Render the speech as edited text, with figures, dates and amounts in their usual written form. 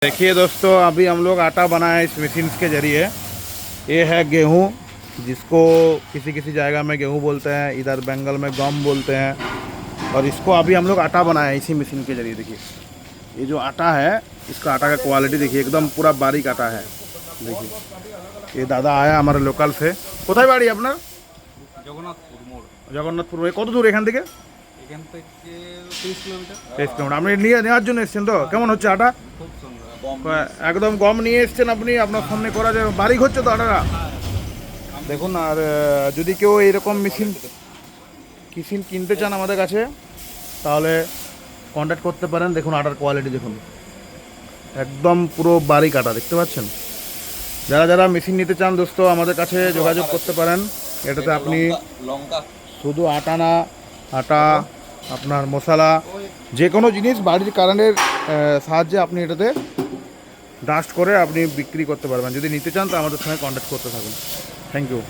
देखिए दोस्तों, अभी हम लोग आटा बनाए इस मशीन के ज़रिए। ये है गेहूँ, जिसको किसी किसी जगह में गेहूँ बोलते हैं, इधर बंगाल में गम बोलते हैं। और इसको अभी हम लोग आटा बनाए इसी मशीन के ज़रिए। देखिए ये जो आटा है, इसका आटा का क्वालिटी देखिए, एकदम पूरा बारीक आटा है। देखिए ये दादा आया हमारे लोकल से। কোথায় বাড়ি আপনার? জগন্নাথপুর মোড়। জগন্নাথপুর। কত দূর এখান থেকে? এখান থেকে 30 কিলোমিটার। 30 কিলোমিটার। আপনি নেওয়ার জন্য এসেছেন তো? কেমন হচ্ছে আটা? খুব সুন্দর। একদম গম নিয়ে এসেছেন আপনি, আপনার সামনে করা যায়। বারিক হচ্ছে তো আটাটা দেখুন। আর যদি কেউ এইরকম মেশিন কিনতে চান আমাদের কাছে, তাহলে কন্ট্যাক্ট করতে পারেন। দেখুন আটার কোয়ালিটি দেখুন, একদম পুরো বারিক আটা দেখতে পাচ্ছেন। যারা যারা মেশিন নিতে চান দোস্ত, আমাদের কাছে যোগাযোগ করতে পারেন। এটাতে আপনি শুধু আটা না, আটা আপনার মশলা যে কোনো জিনিস বাড়ির কারেন্টের সাহায্যে আপনি এটাতে ডাস্ট করে আপনি বিক্রি করতে পারবেন। যদি নিতে চান তো আমাদের সঙ্গে কন্ট্যাক্ট করতে থাকুন। Thank you.